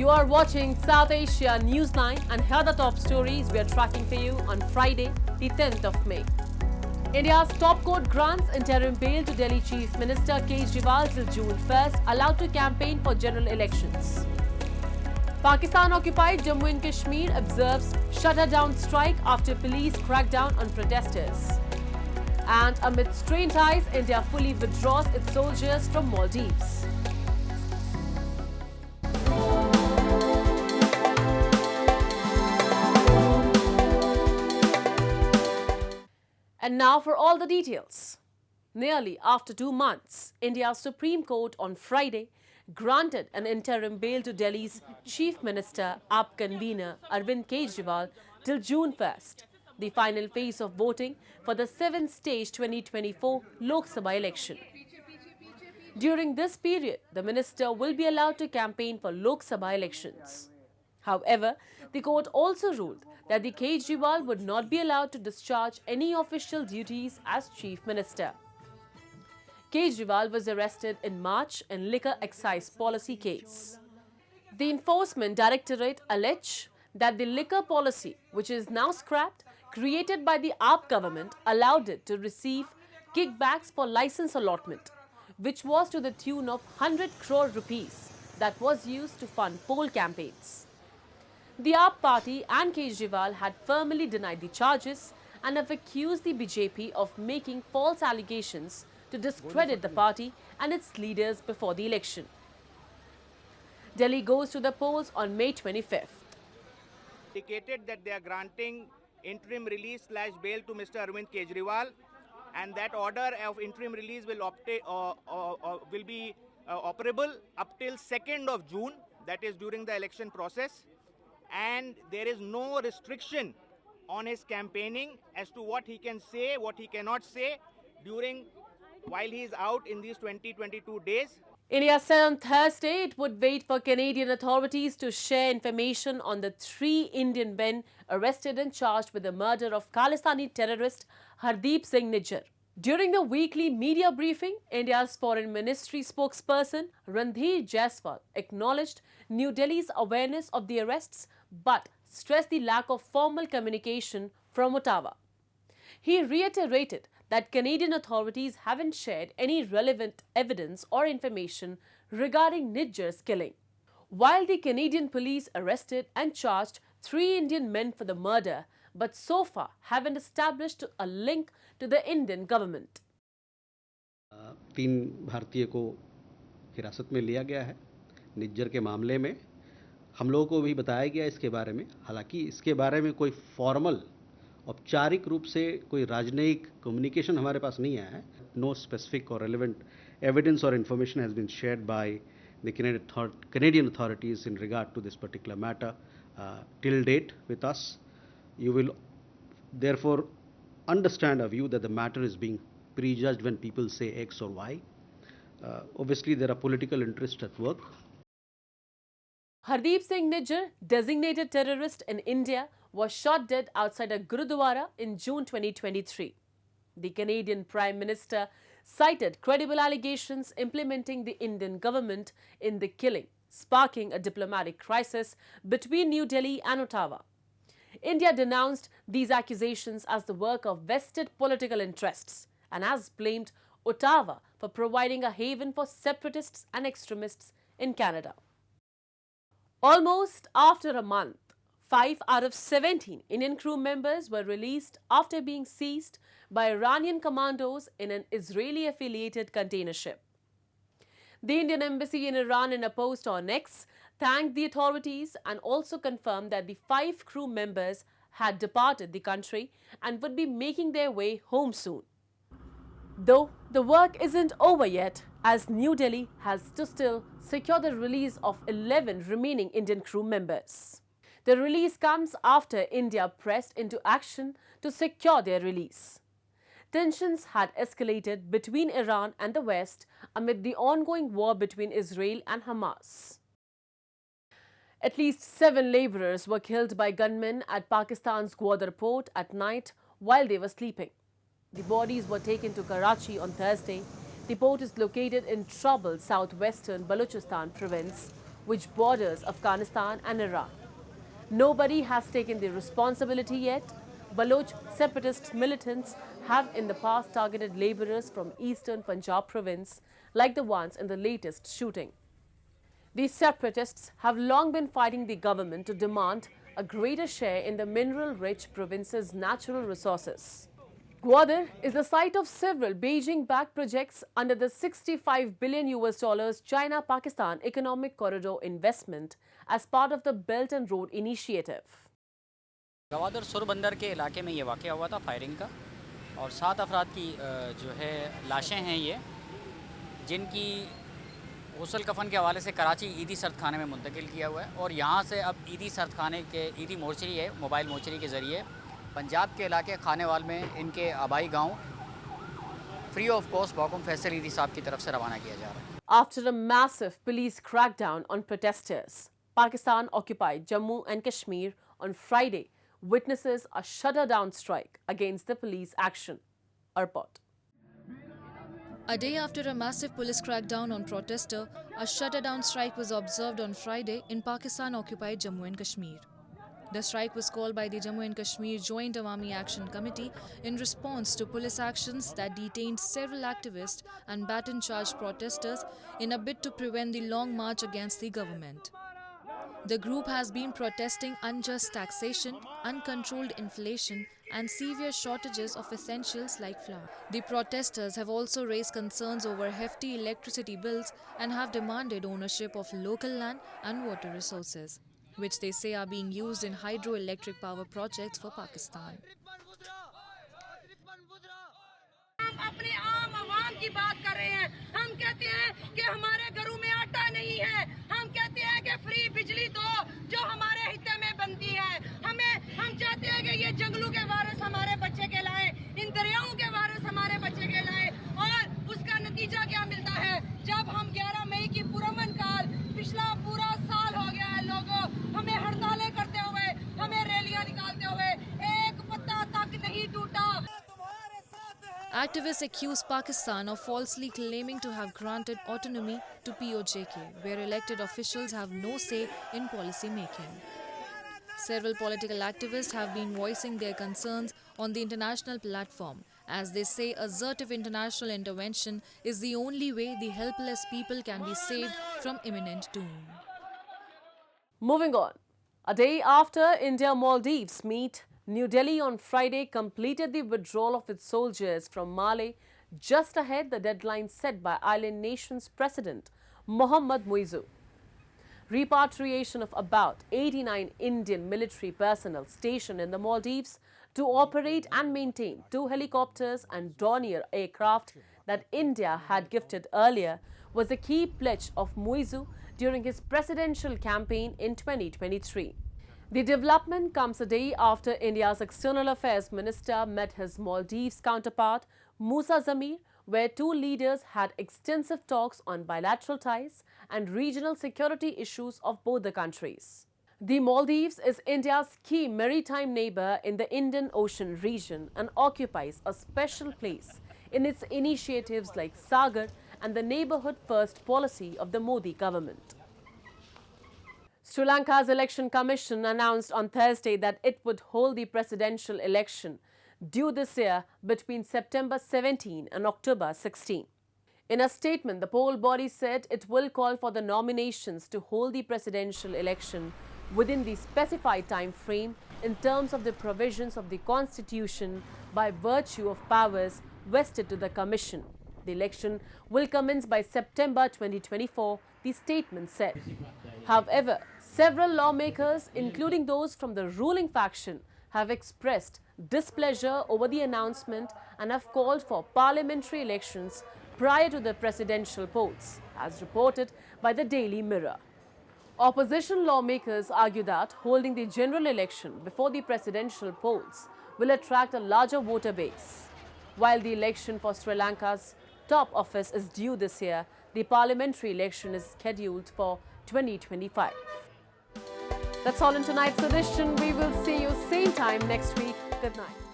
You are watching South Asia News 9 and here are the top stories we are tracking for you on Friday, the 10th of May. India's top court grants interim bail to Delhi Chief Minister Kejriwal till June 1st, allowed to campaign for general elections. Pakistan-occupied Jammu and Kashmir observes shutter-down strike after police crackdown on protesters. And amid strained ties, India fully withdraws its soldiers from Maldives. And now for all the details. Nearly after 2 months, India's Supreme Court on Friday granted an interim bail to Delhi's Chief Minister, AAP convener Arvind Kejriwal till June 1st, the final phase of voting for the 7th stage 2024 Lok Sabha election. During this period, the minister will be allowed to campaign for Lok Sabha elections. However, the court also ruled that the Kejriwal would not be allowed to discharge any official duties as Chief Minister. Kejriwal was arrested in March in liquor excise policy case. The Enforcement Directorate alleged that the liquor policy, which is now scrapped, created by the AAP government, allowed it to receive kickbacks for license allotment, which was to the tune of 100 crore rupees that was used to fund poll campaigns. The AAP party and Kejriwal had firmly denied the charges and have accused the BJP of making false allegations to discredit the party and its leaders before the election. Delhi goes to the polls on May 25th. Indicated that they are granting interim release / bail to Mr. Arvind Kejriwal, and that order of interim release will be operable up till 2nd of June, that is during the election process. And there is no restriction on his campaigning as to what he can say, what he cannot say while he is out in these 22 days. India said on Thursday it would wait for Canadian authorities to share information on the 3 Indian men arrested and charged with the murder of Khalistani terrorist Hardeep Singh Nijjar. During the weekly media briefing, India's Foreign Ministry spokesperson Randhir Jaiswal acknowledged New Delhi's awareness of the arrests but stressed the lack of formal communication from Ottawa. He reiterated that Canadian authorities haven't shared any relevant evidence or information regarding Nijjar's killing. While the Canadian police arrested and charged 3 Indian men for the murder, but so far haven't established a link to the Indian government. 3 भारतीय को हिरासत में लिया गया है निज्जर के मामले में। हम लोगों को भी बताया गया इसके बारे में। हालांकि इसके बारे में कोई फॉर्मल औपचारिक रूप से कोई राजनयिक कम्युनिकेशन हमारे पास नहीं आया है। नो स्पेसिफिक और रेलेवेंट एविडेंस और information has been shared by the Canadian authorities in regard to this particular matter till date with us. You will therefore understand our view that the matter is being prejudged when people say X or Y. Obviously, there are political interests at work. Hardeep Singh Nijjar, designated terrorist in India, was shot dead outside a Gurudwara in June 2023. The Canadian Prime Minister cited credible allegations implementing the Indian government in the killing, sparking a diplomatic crisis between New Delhi and Ottawa. India denounced these accusations as the work of vested political interests and has blamed Ottawa for providing a haven for separatists and extremists in Canada. Almost after a month, 5 out of 17 Indian crew members were released after being seized by Iranian commandos in an Israeli-affiliated container ship. The Indian embassy in Iran, in a post on X, thanked the authorities and also confirmed that the 5 crew members had departed the country and would be making their way home soon. Though the work isn't over yet, as New Delhi has to still secure the release of 11 remaining Indian crew members. The release comes after India pressed into action to secure their release. Tensions had escalated between Iran and the West amid the ongoing war between Israel and Hamas. At least 7 laborers were killed by gunmen at Pakistan's Gwadar port at night while they were sleeping. The bodies were taken to Karachi on Thursday. The port is located in troubled southwestern Balochistan province, which borders Afghanistan and Iran. Nobody has taken the responsibility yet. Baloch separatist militants have in the past targeted laborers from eastern Punjab province, like the ones in the latest shooting. These separatists have long been fighting the government to demand a greater share in the mineral-rich province's natural resources. Gwadar is the site of several Beijing-backed projects under the $65 billion China-Pakistan Economic Corridor investment as part of the Belt and Road Initiative. Gwadar सुरबंदर के इलाके में ये वाक़या हुआ था firing का, और 7 अफराद की जो है लाशें हैं ये, जिनकी गुस्ल कफन के हवाले से कराची ईदी सर्द खाने में मुंतकिल किया हुआ है, और यहाँ से अब ईदी सर्द खाने के ईदी मोर्चरी है, मोबाइल मोर्चरी के ज़रिए पंजाब के इलाके खानेवाल में इनके आबाई गांव फ्री ऑफ कॉस्ट बौकुम फैसल ईदी साहब की तरफ से रवाना किया जा रहा है. After a massive police crackdown on protesters, Pakistan occupied Jammu and Kashmir on Friday witnesses a shutdown strike against the police action. Arpot. A day after a massive police crackdown on protesters, a shutdown strike was observed on Friday in Pakistan-occupied Jammu and Kashmir. The strike was called by the Jammu and Kashmir Joint Awami Action Committee in response to police actions that detained several activists and baton-charged protesters in a bid to prevent the long march against the government. The group has been protesting unjust taxation, uncontrolled inflation, and severe shortages of essentials like flour. The protesters have also raised concerns over hefty electricity bills and have demanded ownership of local land and water resources, which they say are being used in hydroelectric power projects for Pakistan. हम अपने आम आवाम की बात कर रहे हैं. हम कहते हैं कि हमारे घरों में आटा नहीं है. हम कहते हैं कि फ्री बिजली दो जो हमारे हिस्से में बनती है. हम चाहते हैं कि ये जंगलों के वारिस हमारे बच्चे के लाए, इन दरियाओं के वारिस हमारे बच्चे के लाए. और उसका नतीजा क्या मिलता है? जब हम 11 मई की पुरअमन काल, पिछला पूरा साल हो गया है, लोगों हमें हड़तालें करते हुए, हमें रैलियां निकालते हुए, एक पत्ता तक नहीं टूटा. Activists accuse Pakistan of falsely claiming to have granted autonomy to POJK, where elected officials have no say in policy making. Several political activists have been voicing their concerns on the international platform, as they say assertive international intervention is the only way the helpless people can be saved from imminent doom. Moving on, a day after India-Maldives meet, New Delhi on Friday completed the withdrawal of its soldiers from Male just ahead the deadline set by island nation's president, Mohammad Muizzu. Repatriation of about 89 Indian military personnel stationed in the Maldives to operate and maintain 2 helicopters and Dornier aircraft that India had gifted earlier was a key pledge of Muizzu during his presidential campaign in 2023. The development comes a day after India's External Affairs Minister met his Maldives counterpart, Musa Zamir, where 2 leaders had extensive talks on bilateral ties and regional security issues of both the countries. The Maldives is India's key maritime neighbor in the Indian Ocean region and occupies a special place in its initiatives like Sagar and the Neighbourhood First policy of the Modi government. Sri Lanka's Election Commission announced on Thursday that it would hold the presidential election due this year between September 17 and October 16. In a statement, the poll body said it will call for the nominations to hold the presidential election within the specified time frame in terms of the provisions of the Constitution by virtue of powers vested to the Commission. The election will commence by September 2024, the statement said. However, several lawmakers, including those from the ruling faction, have expressed displeasure over the announcement and have called for parliamentary elections prior to the presidential polls, as reported by the Daily Mirror. Opposition lawmakers argue that holding the general election before the presidential polls will attract a larger voter base. While the election for Sri Lanka's top office is due this year, the parliamentary election is scheduled for 2025. That's all in tonight's edition. We will see you same time next week. Good night.